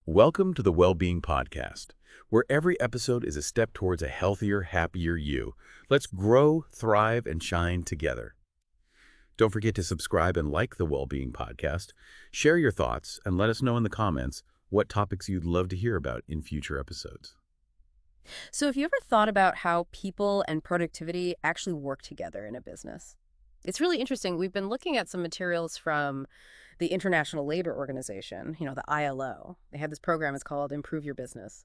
Welcome to the Wellbeing Podcast, where every episode is a step towards a healthier, happier you. Let's grow, thrive, and shine together. Don't forget to subscribe and like the Wellbeing Podcast. Share your thoughts and let us know in the comments what topics you'd love to hear about in future episodes. So have you ever thought about how people and productivity actually work together in a business? It's really interesting. We've been looking at some materials from the International Labor Organization, the ILO. They have this program, it's called Improve Your Business.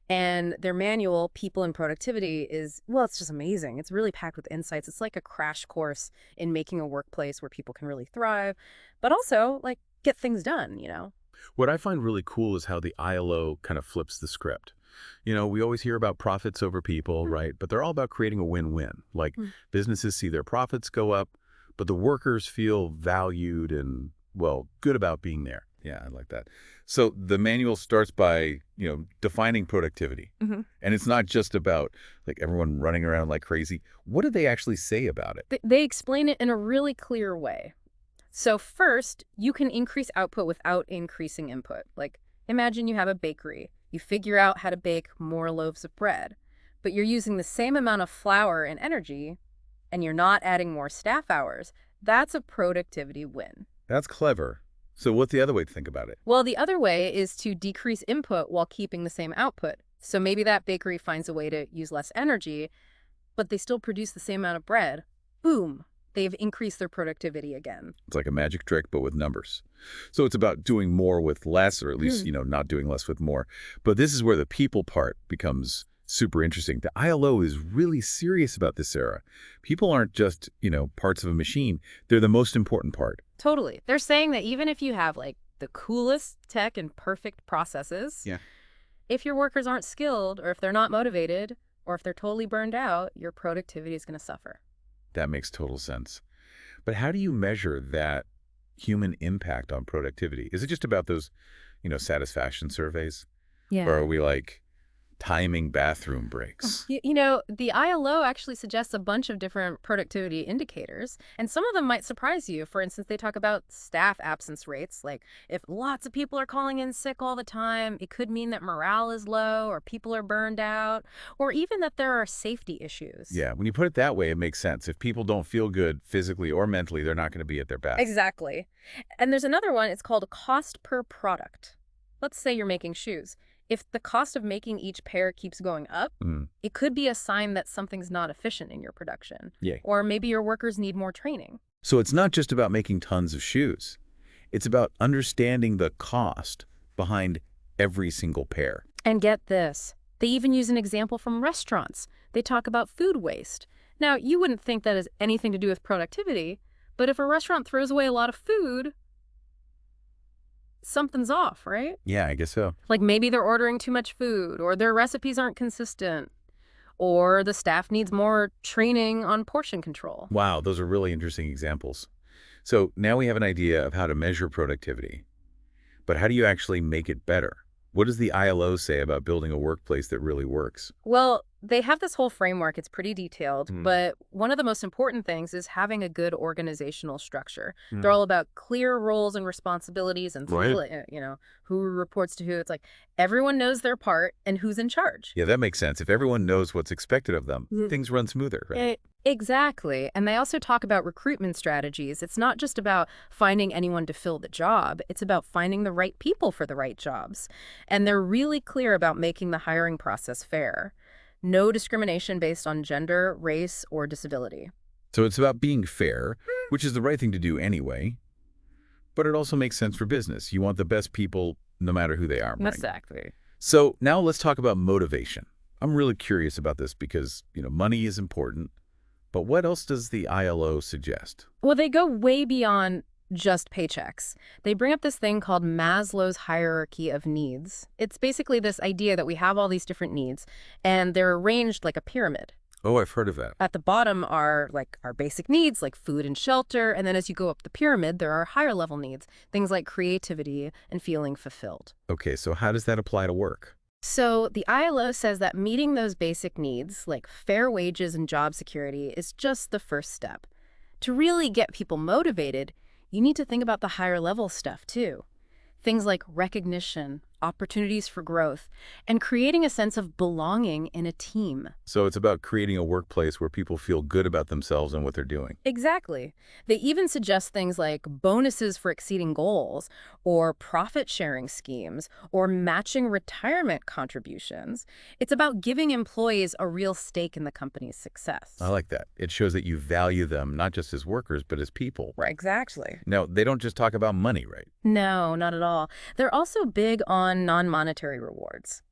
And their manual, People and Productivity, it's just amazing. It's really packed with insights. It's like a crash course in making a workplace where people can really thrive, but also, get things done. What I find really cool is how the ILO kind of flips the script. We always hear about profits over people, right? But they're all about creating a win-win. Businesses see their profits go up, but the workers feel valued and, good about being there. Yeah, I like that. So the manual starts by, defining productivity. And it's not just about, everyone running around like crazy. What do they actually say about it? They explain it in a really clear way. So first, you can increase output without increasing input. Imagine you have a bakery. You figure out how to bake more loaves of bread, but you're using the same amount of flour and energy, and you're not adding more staff hours. That's a productivity win. That's clever. So what's the other way to think about it? Well, the other way is to decrease input while keeping the same output. So maybe that bakery finds a way to use less energy, but they still produce the same amount of bread. Boom. They've increased their productivity again. It's like a magic trick, but with numbers. So it's about doing more with less, or at least, not doing less with more. But this is where the people part becomes super interesting. The ILO is really serious about this era. People aren't just, parts of a machine. They're the most important part. Totally. They're saying that even if you have, the coolest tech and perfect processes, if your workers aren't skilled, or if they're not motivated, or if they're totally burned out, your productivity is going to suffer. That makes total sense. But how do you measure that human impact on productivity? Is it just about those, satisfaction surveys? Yeah. Or are we timing bathroom breaks? The ILO actually suggests a bunch of different productivity indicators, and some of them might surprise you. For instance, they talk about staff absence rates. If lots of people are calling in sick all the time, it could mean that morale is low, or people are burned out, or even that there are safety issues. Yeah, when you put it that way, it makes sense. If people don't feel good physically or mentally, they're not going to be at their best. Exactly. And there's another one. It's called cost per product. Let's say you're making shoes. If the cost of making each pair keeps going up, it could be a sign that something's not efficient in your production. Yeah. Or maybe your workers need more training. So it's not just about making tons of shoes. It's about understanding the cost behind every single pair. And get this, they even use an example from restaurants. They talk about food waste. Now, you wouldn't think that has anything to do with productivity, but if a restaurant throws away a lot of food, something's off, right? Yeah, I guess so. Maybe they're ordering too much food, or their recipes aren't consistent, or the staff needs more training on portion control. Wow, those are really interesting examples. So now we have an idea of how to measure productivity. But how do you actually make it better? What does the ILO say about building a workplace that really works? Well, they have this whole framework. It's pretty detailed, but one of the most important things is having a good organizational structure. They're all about clear roles and responsibilities and, who reports to who. It's everyone knows their part and who's in charge. Yeah, that makes sense. If everyone knows what's expected of them, things run smoother, right? Exactly. And they also talk about recruitment strategies. It's not just about finding anyone to fill the job. It's about finding the right people for the right jobs. And they're really clear about making the hiring process fair. No discrimination based on gender, race, or disability. So it's about being fair, which is the right thing to do anyway. But it also makes sense for business. You want the best people no matter who they are, right? Exactly. So now let's talk about motivation. I'm really curious about this because, money is important. But what else does the ILO suggest? Well, they go way beyond just paychecks. They bring up this thing called Maslow's hierarchy of needs. It's basically this idea that we have all these different needs, and they're arranged like a pyramid. Oh, I've heard of that. At the bottom are our basic needs, like food and shelter, and then as you go up the pyramid, there are higher level needs, things like creativity and feeling fulfilled. Okay, so how does that apply to work? So the ILO says that meeting those basic needs, like fair wages and job security, is just the first step. To really get people motivated, you need to think about the higher level stuff too. Things like recognition, opportunities for growth, and creating a sense of belonging in a team. So it's about creating a workplace where people feel good about themselves and what they're doing. Exactly. They even suggest things like bonuses for exceeding goals, or profit-sharing schemes, or matching retirement contributions. It's about giving employees a real stake in the company's I success. like that. It shows that you value them not just as workers, but as people. Right, exactly. Now, they don't just talk about money, right? No, not at all. They're also big on non-monetary rewards.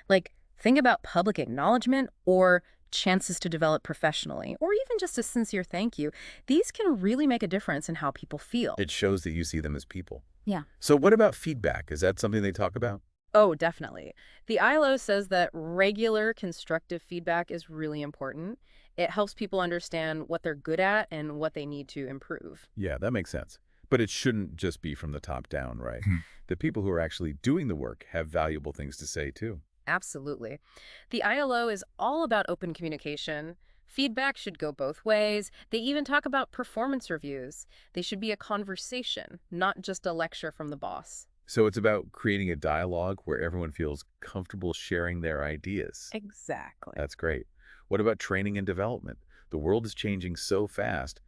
Like, think about public acknowledgement or chances to develop professionally, or even just a sincere thank you. These can really make a difference in how people feel. It shows that you see them as people. Yeah. So what about feedback? Is that something they talk about? Oh, definitely. The ILO says that regular constructive feedback is really important. It helps people understand what they're good at and what they need to improve. Yeah, that makes sense. But it shouldn't just be from the top down, right? The people who are actually doing the work have valuable things to say, too. Absolutely. The ILO is all about open communication. Feedback should go both ways. They even talk about performance reviews. They should be a conversation, not just a lecture from the boss. So it's about creating a dialogue where everyone feels comfortable sharing their ideas. Exactly. That's great. What about training and development? The world is changing so fast.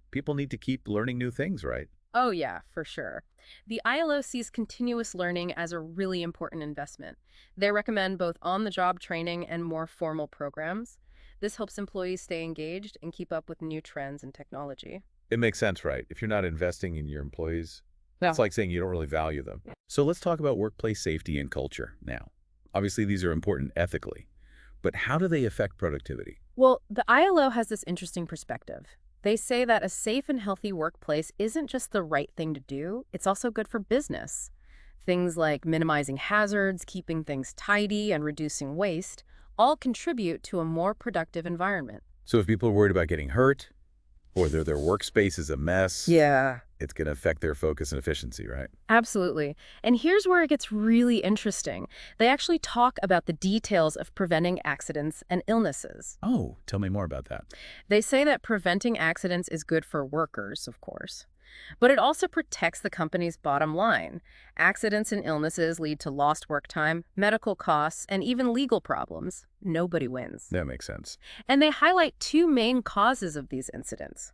People need to keep learning new things, right? Oh, yeah, for sure. The ILO sees continuous learning as a really important investment. They recommend both on-the-job training and more formal programs. This helps employees stay engaged and keep up with new trends and technology. It makes sense, right? If you're not investing in your employees, it's Yeah. like saying you don't really value them. So let's talk about workplace safety and culture now. Obviously, these are important ethically, but how do they affect productivity? Well, the ILO has this interesting perspective. They say that a safe and healthy workplace isn't just the right thing to do, it's also good for business. Things like minimizing hazards, keeping things tidy, and reducing waste all contribute to a more productive environment. So if people are worried about getting hurt or their workspace is a mess, Yeah. it's going to affect their focus and efficiency, right? Absolutely. And here's where it gets really interesting. They actually talk about the details of preventing accidents and illnesses. Oh, tell me more about that. They say that preventing accidents is good for workers, of course, but it also protects the company's bottom line. Accidents and illnesses lead to lost work time, medical costs, and even legal problems. Nobody wins. That makes sense. And they highlight two main causes of these incidents: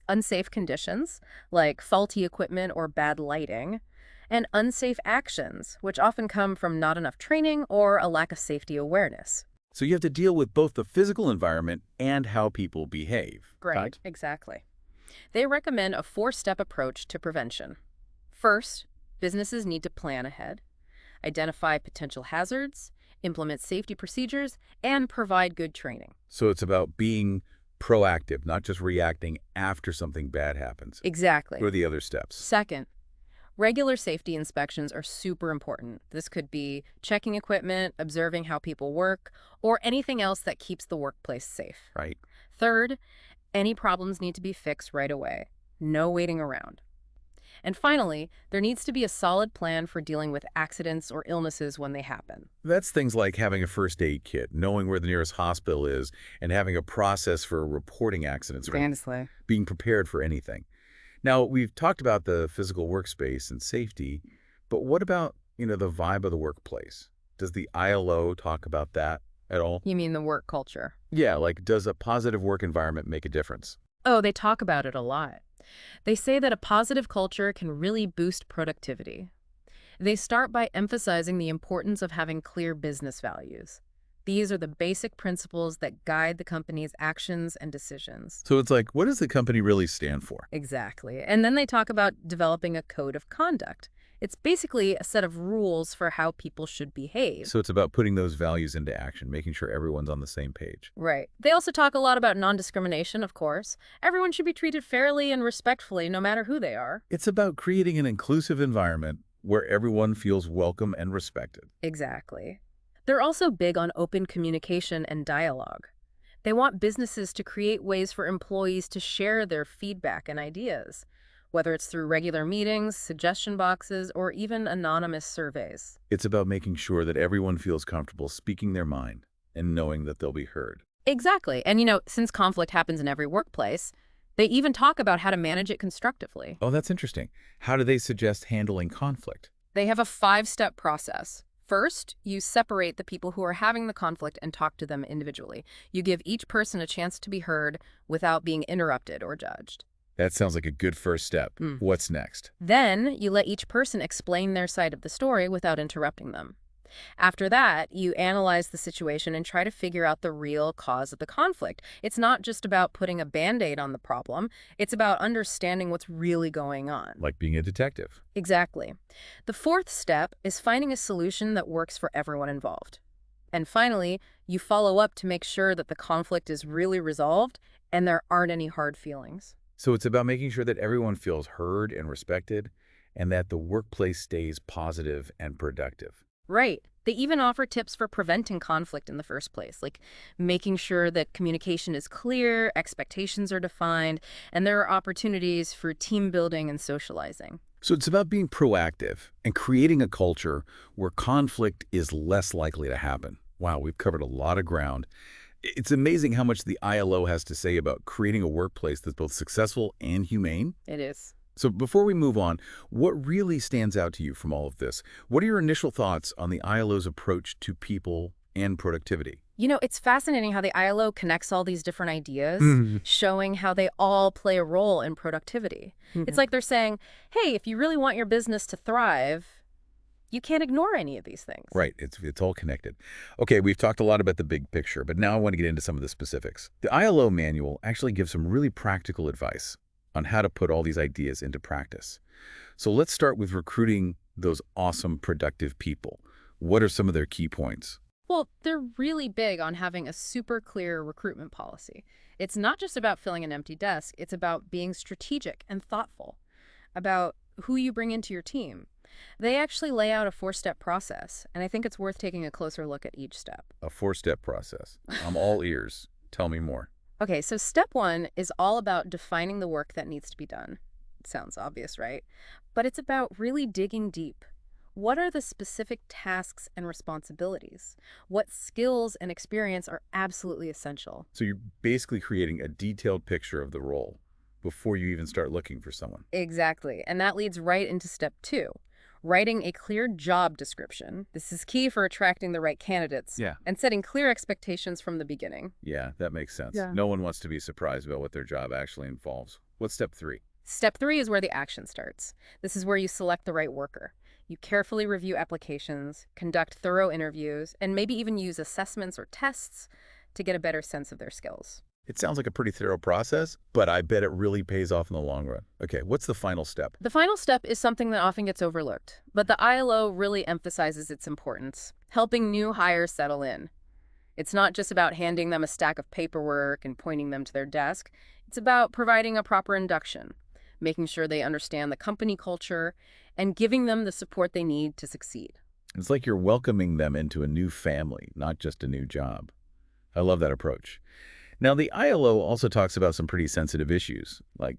unsafe conditions, like faulty equipment or bad lighting, and unsafe actions, which often come from not enough training or a lack of safety awareness. So you have to deal with both the physical environment and how people behave, right? Exactly. They recommend a four-step approach to prevention. First, businesses need to plan ahead, identify potential hazards, implement safety procedures, and provide good training. So it's about being proactive, not just reacting after something bad happens. Exactly. What are the other steps? Second, regular safety inspections are super important. This could be checking equipment, observing how people work, or anything else that keeps the workplace safe. Right. Third, any problems need to be fixed right away. No waiting around. And finally, there needs to be a solid plan for dealing with accidents or illnesses when they happen. That's things like having a first aid kit, knowing where the nearest hospital is, and having a process for reporting accidents, right? Honestly. Being prepared for anything. Now, we've talked about the physical workspace and safety, but what about, the vibe of the workplace? Does the ILO talk about that at all? You mean the work culture? Yeah, like does a positive work environment make a difference? Oh, they talk about it a lot. They say that a positive culture can really boost productivity. They start by emphasizing the importance of having clear business values. These are the basic principles that guide the company's actions and decisions. So it's like, what does the company really stand for? Exactly. And then they talk about developing a code of conduct. It's basically a set of rules for how people should behave. So it's about putting those values into action, making sure everyone's on the same page. Right. They also talk a lot about non-discrimination, of course. Everyone should be treated fairly and respectfully, no matter who they are. It's about creating an inclusive environment where everyone feels welcome and respected. Exactly. They're also big on open communication and dialogue. They want businesses to create ways for employees to share their feedback and ideas, whether it's through regular meetings, suggestion boxes, or even anonymous surveys. It's about making sure that everyone feels comfortable speaking their mind and knowing that they'll be heard. Exactly. And since conflict happens in every workplace, they even talk about how to manage it constructively. Oh, that's interesting. How do they suggest handling conflict? They have a 5-step process. First, you separate the people who are having the conflict and talk to them individually. You give each person a chance to be heard without being interrupted or judged. That sounds like a good first step. Mm. What's next? Then, you let each person explain their side of the story without interrupting them. After that, you analyze the situation and try to figure out the real cause of the conflict. It's not just about putting a Band-Aid on the problem. It's about understanding what's really going on. Like being a detective. Exactly. The fourth step is finding a solution that works for everyone involved. And finally, you follow up to make sure that the conflict is really resolved and there aren't any hard feelings. So it's about making sure that everyone feels heard and respected, and that the workplace stays positive and productive. Right. They even offer tips for preventing conflict in the first place, like making sure that communication is clear, expectations are defined, and there are opportunities for team building and socializing. So it's about being proactive and creating a culture where conflict is less likely to happen. Wow, we've covered a lot of ground. It's amazing how much the ILO has to say about creating a workplace that's both successful and humane. It is. So before we move on, what really stands out to you from all of this? What are your initial thoughts on the ILO's approach to people and productivity? You know, it's fascinating how the ILO connects all these different ideas, showing how they all play a role in productivity. It's like they're saying, hey, if you really want your business to thrive, you can't ignore any of these things. Right, it's all connected. Okay, we've talked a lot about the big picture, but now I want to get into some of the specifics. The ILO manual actually gives some really practical advice on how to put all these ideas into practice. So let's start with recruiting those awesome, productive people. What are some of their key points? Well, they're really big on having a super clear recruitment policy. It's not just about filling an empty desk, it's about being strategic and thoughtful about who you bring into your team. They actually lay out a 4-step process, and I think it's worth taking a closer look at each step. A 4-step process. I'm all ears. Tell me more. Okay, so step 1 is all about defining the work that needs to be done. It sounds obvious, right? But it's about really digging deep. What are the specific tasks and responsibilities? What skills and experience are absolutely essential? So you're basically creating a detailed picture of the role before you even start looking for someone. Exactly, and that leads right into step 2. Writing a clear job description. This is key for attracting the right candidates. Yeah. And setting clear expectations from the beginning. Yeah, that makes sense. Yeah. No one wants to be surprised about what their job actually involves. What's step 3? Step 3 is where the action starts. This is where you select the right worker. You carefully review applications, conduct thorough interviews, and maybe even use assessments or tests to get a better sense of their skills. It sounds like a pretty thorough process, but I bet it really pays off in the long run. Okay, what's the final step? The final step is something that often gets overlooked, but the ILO really emphasizes its importance, helping new hires settle in. It's not just about handing them a stack of paperwork and pointing them to their desk. It's about providing a proper induction, making sure they understand the company culture, and giving them the support they need to succeed. It's like you're welcoming them into a new family, not just a new job. I love that approach. Now, the ILO also talks about some pretty sensitive issues, like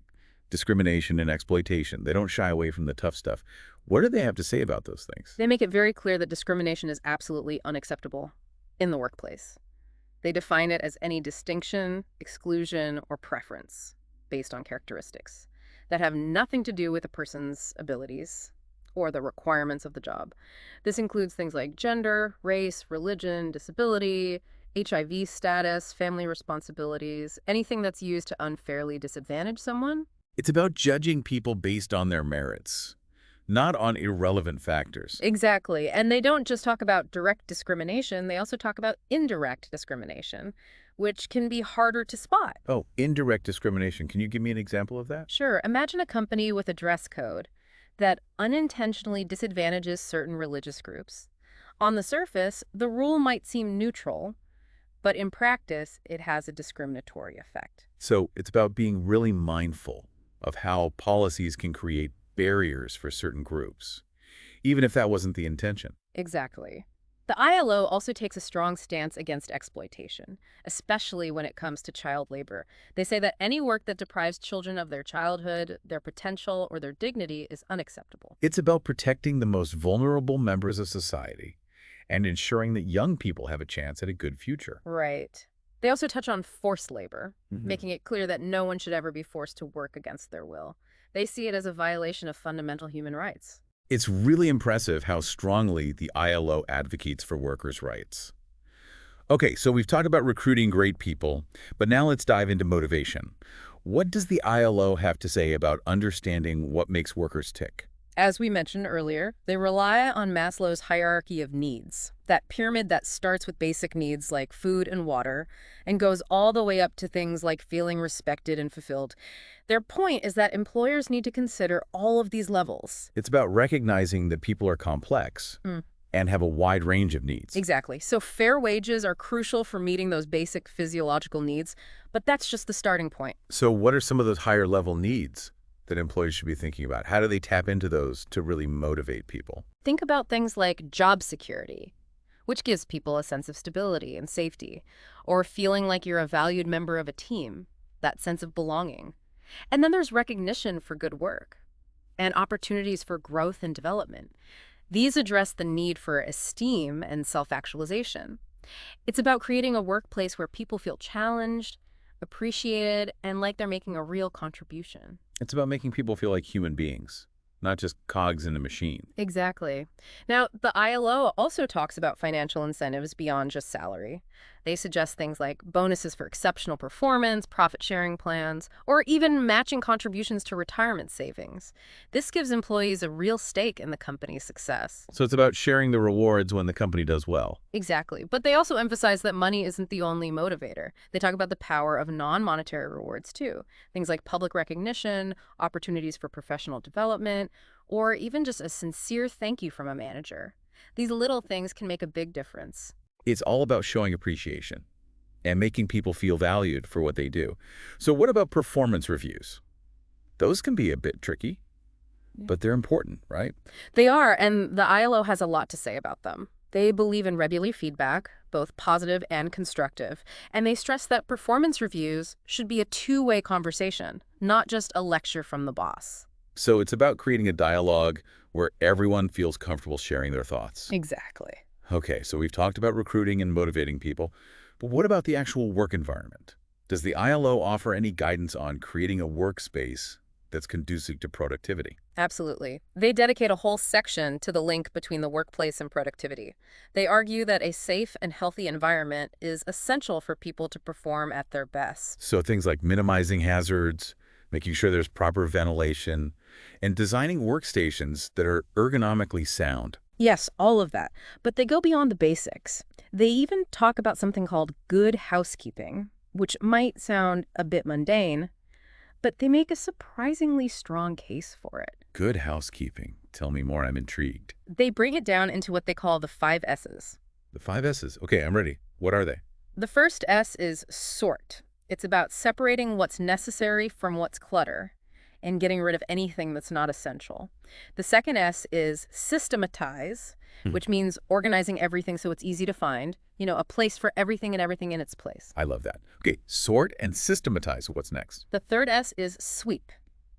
discrimination and exploitation. They don't shy away from the tough stuff. What do they have to say about those things? They make it very clear that discrimination is absolutely unacceptable in the workplace. They define it as any distinction, exclusion, or preference based on characteristics that have nothing to do with a person's abilities or the requirements of the job. This includes things like gender, race, religion, disability, HIV status, family responsibilities, anything that's used to unfairly disadvantage someone. It's about judging people based on their merits, not on irrelevant factors. Exactly. And they don't just talk about direct discrimination, they also talk about indirect discrimination, which can be harder to spot. Oh, indirect discrimination. Can you give me an example of that? Sure, imagine a company with a dress code that unintentionally disadvantages certain religious groups. On the surface, the rule might seem neutral, but in practice, it has a discriminatory effect. So it's about being really mindful of how policies can create barriers for certain groups, even if that wasn't the intention. Exactly. The ILO also takes a strong stance against exploitation, especially when it comes to child labor. They say that any work that deprives children of their childhood, their potential, or their dignity is unacceptable. It's about protecting the most vulnerable members of society and ensuring that young people have a chance at a good future. Right. They also touch on forced labor, making it clear that no one should ever be forced to work against their will. They see it as a violation of fundamental human rights. It's really impressive how strongly the ILO advocates for workers' rights. Okay, so we've talked about recruiting great people, but now let's dive into motivation. What does the ILO have to say about understanding what makes workers tick? As we mentioned earlier, they rely on Maslow's hierarchy of needs, that pyramid that starts with basic needs like food and water and goes all the way up to things like feeling respected and fulfilled. Their point is that employers need to consider all of these levels. It's about recognizing that people are complex Mm, and have a wide range of needs. exactly. So fair wages are crucial for meeting those basic physiological needs, but that's just the starting point. So what are some of those higher level needs that employees should be thinking about? How do they tap into those to really motivate people? Think about things like job security, which gives people a sense of stability and safety, or feeling like you're a valued member of a team, that sense of belonging. And then there's recognition for good work and opportunities for growth and development. These address the need for esteem and self-actualization. It's about creating a workplace where people feel challenged, appreciated, and like they're making a real contribution. It's about making people feel like human beings, not just cogs in a machine. Exactly. Now, the ILO also talks about financial incentives beyond just salary. They suggest things like bonuses for exceptional performance, profit-sharing plans, or even matching contributions to retirement savings. This gives employees a real stake in the company's success. So it's about sharing the rewards when the company does well. Exactly. But they also emphasize that money isn't the only motivator. They talk about the power of non-monetary rewards, too. Things like public recognition, opportunities for professional development, or even just a sincere thank you from a manager. These little things can make a big difference. It's all about showing appreciation and making people feel valued for what they do. So what about performance reviews? Those can be a bit tricky, but they're important, right? They are, and the ILO has a lot to say about them. They believe in regular feedback, both positive and constructive, and they stress that performance reviews should be a two-way conversation, not just a lecture from the boss. So it's about creating a dialogue where everyone feels comfortable sharing their thoughts. Exactly. Okay, so we've talked about recruiting and motivating people, but what about the actual work environment? Does the ILO offer any guidance on creating a workspace that's conducive to productivity? Absolutely. They dedicate a whole section to the link between the workplace and productivity. They argue that a safe and healthy environment is essential for people to perform at their best. So things like minimizing hazards, making sure there's proper ventilation, and designing workstations that are ergonomically sound. Yes, all of that. But they go beyond the basics. They even talk about something called good housekeeping, which might sound a bit mundane, but they make a surprisingly strong case for it. Good housekeeping. Tell me more, I'm intrigued. They bring it down into what they call the 5 S's. The 5 S's. Okay, I'm ready. What are they? The first S is sort. It's about separating what's necessary from what's clutter and getting rid of anything that's not essential. The second S is systematize, Hmm. which means organizing everything so it's easy to find, a place for everything and everything in its place. I love that. Okay, sort and systematize. What's next? The third S is sweep,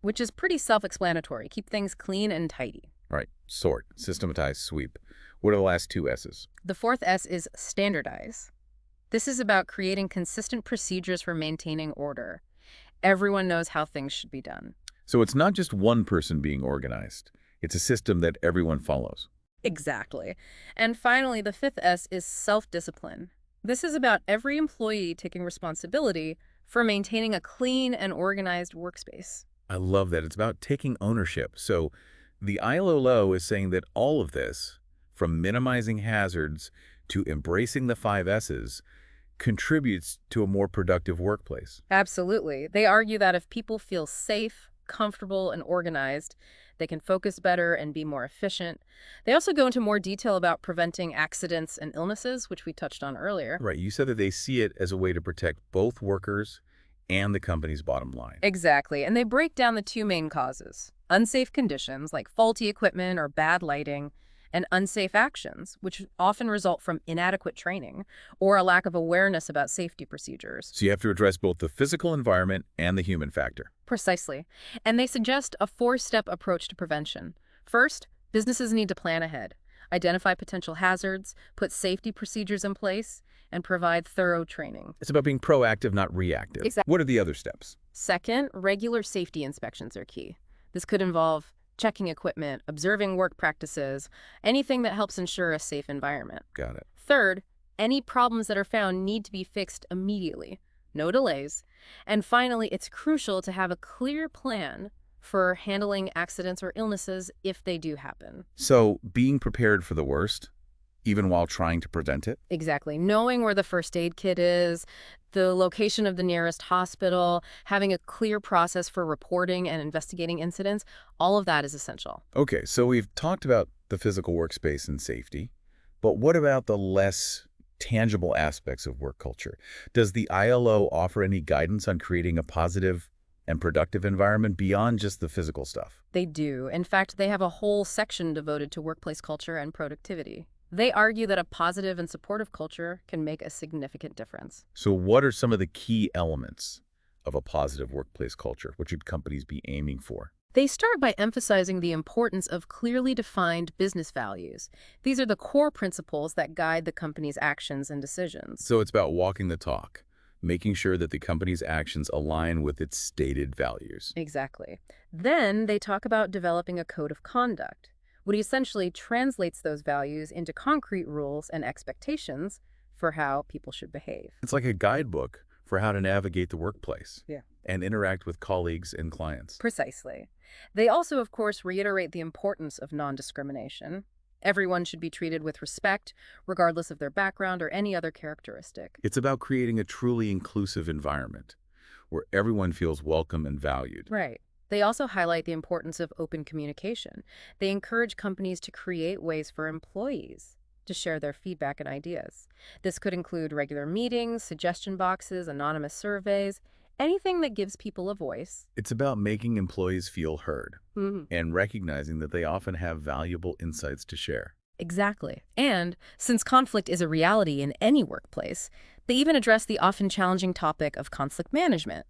which is pretty self-explanatory. Keep things clean and tidy. All right, sort, systematize, sweep. What are the last 2 S's? The fourth S is standardize. This is about creating consistent procedures for maintaining order. Everyone knows how things should be done. So it's not just one person being organized. It's a system that everyone follows. Exactly. And finally, the fifth S is self-discipline. This is about every employee taking responsibility for maintaining a clean and organized workspace. I love that. It's about taking ownership. So the ILO is saying that all of this, from minimizing hazards to embracing the 5 S's, contributes to a more productive workplace. Absolutely. They argue that if people feel safe, comfortable, and organized, they can focus better and be more efficient. They also go into more detail about preventing accidents and illnesses, which we touched on earlier. Right. You said that they see it as a way to protect both workers and the company's bottom line. Exactly. And they break down the two main causes: unsafe conditions like faulty equipment or bad lighting, and unsafe actions, which often result from inadequate training or a lack of awareness about safety procedures. So you have to address both the physical environment and the human factor. Precisely. And they suggest a 4-step approach to prevention. First, businesses need to plan ahead, identify potential hazards, put safety procedures in place, and provide thorough training. It's about being proactive, not reactive. Exactly. What are the other steps? Second, regular safety inspections are key. This could involve checking equipment, observing work practices, anything that helps ensure a safe environment. Got it. Third, any problems that are found need to be fixed immediately, no delays. And finally, it's crucial to have a clear plan for handling accidents or illnesses if they do happen. So being prepared for the worst, even while trying to prevent it? Exactly. Knowing where the first aid kit is, the location of the nearest hospital, having a clear process for reporting and investigating incidents, all of that is essential. Okay, so we've talked about the physical workspace and safety, but what about the less tangible aspects of work culture? Does the ILO offer any guidance on creating a positive and productive environment beyond just the physical stuff? They do. In fact, they have a whole section devoted to workplace culture and productivity. They argue that a positive and supportive culture can make a significant difference. So what are some of the key elements of a positive workplace culture? What should companies be aiming for? They start by emphasizing the importance of clearly defined business values. These are the core principles that guide the company's actions and decisions. So it's about walking the talk, making sure that the company's actions align with its stated values. Exactly. Then they talk about developing a code of conduct, which essentially translates those values into concrete rules and expectations for how people should behave. It's like a guidebook for how to navigate the workplace Yeah. and interact with colleagues and clients. Precisely. They also, of course, reiterate the importance of non-discrimination. Everyone should be treated with respect, regardless of their background or any other characteristic. It's about creating a truly inclusive environment where everyone feels welcome and valued. Right. They also highlight the importance of open communication. They encourage companies to create ways for employees to share their feedback and ideas. This could include regular meetings, suggestion boxes, anonymous surveys, anything that gives people a voice. It's about making employees feel heard Mhm. and recognizing that they often have valuable insights to share. Exactly. And since conflict is a reality in any workplace, they even address the often challenging topic of conflict management.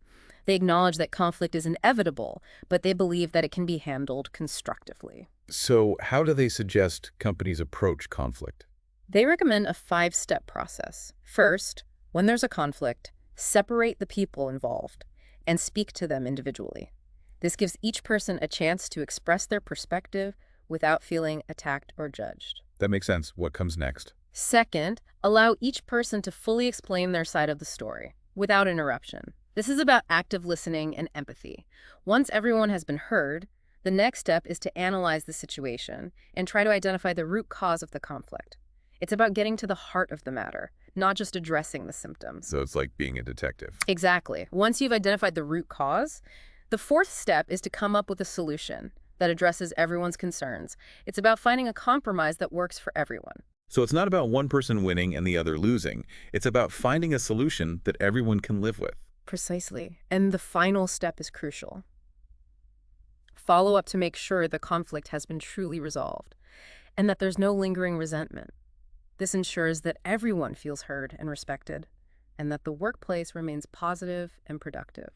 They acknowledge that conflict is inevitable, but they believe that it can be handled constructively. So how do they suggest companies approach conflict? They recommend a 5-step process. First, when there's a conflict, separate the people involved and speak to them individually. This gives each person a chance to express their perspective without feeling attacked or judged. That makes sense. What comes next? Second, allow each person to fully explain their side of the story without interruption. This is about active listening and empathy. Once everyone has been heard, the next step is to analyze the situation and try to identify the root cause of the conflict. It's about getting to the heart of the matter, not just addressing the symptoms. So it's like being a detective. Exactly. Once you've identified the root cause, the fourth step is to come up with a solution that addresses everyone's concerns. It's about finding a compromise that works for everyone. So it's not about one person winning and the other losing. It's about finding a solution that everyone can live with. Precisely. And the final step is crucial. Follow up to make sure the conflict has been truly resolved and that there's no lingering resentment. This ensures that everyone feels heard and respected and that the workplace remains positive and productive.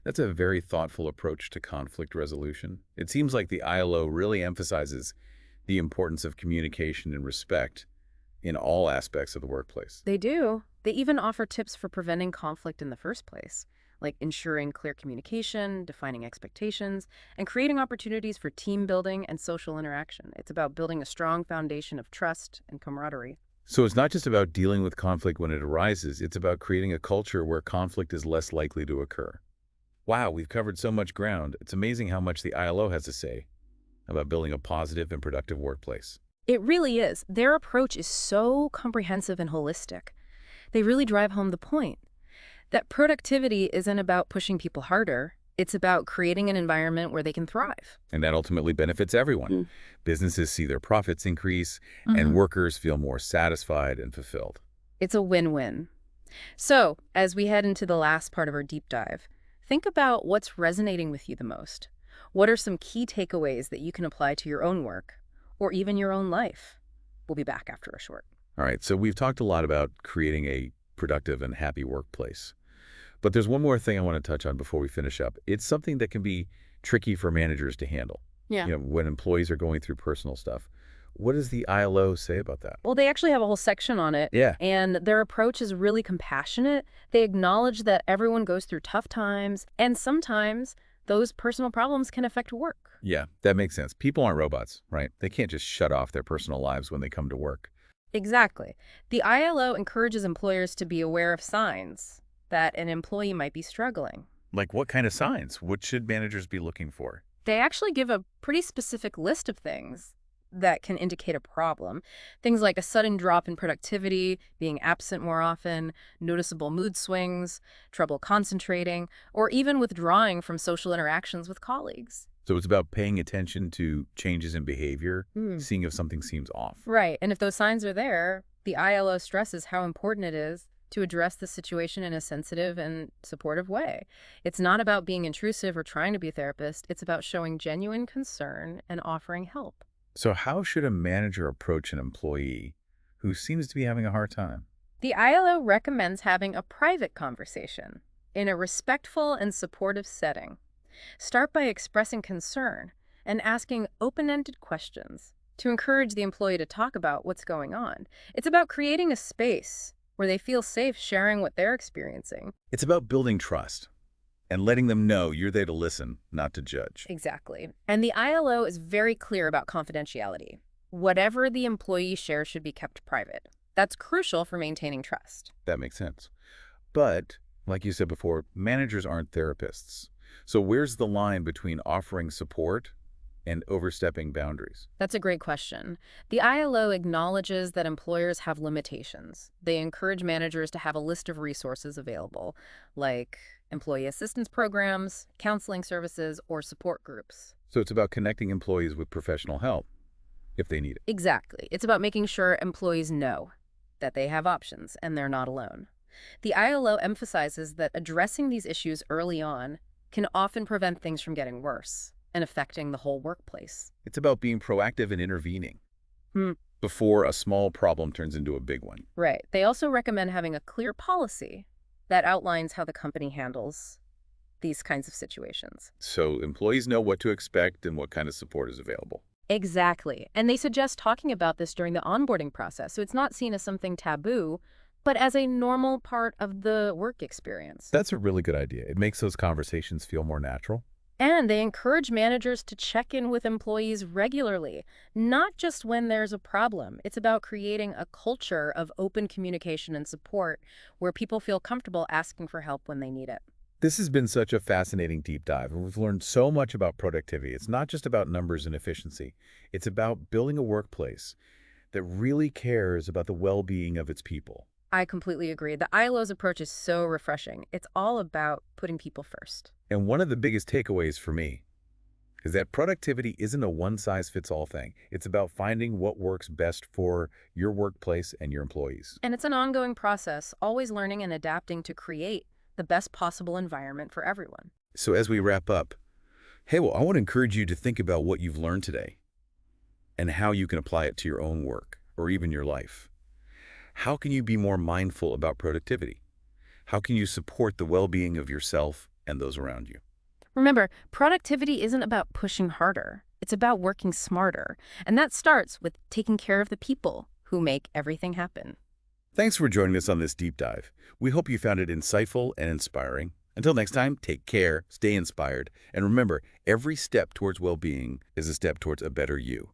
That's a very thoughtful approach to conflict resolution. It seems like the ILO really emphasizes the importance of communication and respect in all aspects of the workplace. They do. They even offer tips for preventing conflict in the first place, like ensuring clear communication, defining expectations, and creating opportunities for team building and social interaction. It's about building a strong foundation of trust and camaraderie. So it's not just about dealing with conflict when it arises, it's about creating a culture where conflict is less likely to occur. Wow, we've covered so much ground. It's amazing how much the ILO has to say about building a positive and productive workplace. It really is. Their approach is so comprehensive and holistic. They really drive home the point that productivity isn't about pushing people harder. It's about creating an environment where they can thrive. And that ultimately benefits everyone. Businesses see their profits increase, and workers feel more satisfied and fulfilled. It's a win-win. So, as we head into the last part of our deep dive, think about what's resonating with you the most. What are some key takeaways that you can apply to your own work or even your own life? We'll be back after a short. All right, so we've talked a lot about creating a productive and happy workplace. But there's one more thing I want to touch on before we finish up. It's something that can be tricky for managers to handle. Yeah. When employees are going through personal stuff. What does the ILO say about that? Well, they actually have a whole section on it. Yeah. And their approach is really compassionate. They acknowledge that everyone goes through tough times, and sometimes those personal problems can affect work. Yeah, that makes sense. People aren't robots, right? They can't just shut off their personal lives when they come to work. Exactly. The ILO encourages employers to be aware of signs that an employee might be struggling. Like what kind of signs? What should managers be looking for? They actually give a pretty specific list of things that can indicate a problem. Things like a sudden drop in productivity, being absent more often, noticeable mood swings, trouble concentrating, or even withdrawing from social interactions with colleagues. So it's about paying attention to changes in behavior, Mm. seeing if something seems off. Right. And if those signs are there, the ILO stresses how important it is to address the situation in a sensitive and supportive way. It's not about being intrusive or trying to be a therapist. It's about showing genuine concern and offering help. So how should a manager approach an employee who seems to be having a hard time? The ILO recommends having a private conversation in a respectful and supportive setting. Start by expressing concern and asking open-ended questions to encourage the employee to talk about what's going on. It's about creating a space where they feel safe sharing what they're experiencing. It's about building trust and letting them know you're there to listen, not to judge. Exactly. And the ILO is very clear about confidentiality. Whatever the employee shares should be kept private. That's crucial for maintaining trust. That makes sense. But, like you said before, managers aren't therapists. So where's the line between offering support and overstepping boundaries? That's a great question. The ILO acknowledges that employers have limitations. They encourage managers to have a list of resources available, like employee assistance programs, counseling services, or support groups. So it's about connecting employees with professional help if they need it. Exactly. It's about making sure employees know that they have options and they're not alone. The ILO emphasizes that addressing these issues early on can often prevent things from getting worse and affecting the whole workplace. It's about being proactive and intervening Hmm. before a small problem turns into a big one. Right. They also recommend having a clear policy that outlines how the company handles these kinds of situations. So employees know what to expect and what kind of support is available. Exactly. And they suggest talking about this during the onboarding process, so it's not seen as something taboo, but as a normal part of the work experience. That's a really good idea. It makes those conversations feel more natural. And they encourage managers to check in with employees regularly, not just when there's a problem. It's about creating a culture of open communication and support where people feel comfortable asking for help when they need it. This has been such a fascinating deep dive, and we've learned so much about productivity. It's not just about numbers and efficiency. It's about building a workplace that really cares about the well-being of its people. I completely agree. The ILO's approach is so refreshing. It's all about putting people first. And one of the biggest takeaways for me is that productivity isn't a one-size-fits-all thing. It's about finding what works best for your workplace and your employees. And it's an ongoing process, always learning and adapting to create the best possible environment for everyone. So as we wrap up, hey, well, I want to encourage you to think about what you've learned today and how you can apply it to your own work or even your life. How can you be more mindful about productivity? How can you support the well-being of yourself and those around you? Remember, productivity isn't about pushing harder. It's about working smarter. And that starts with taking care of the people who make everything happen. Thanks for joining us on this deep dive. We hope you found it insightful and inspiring. Until next time, take care, stay inspired, and remember, every step towards well-being is a step towards a better you.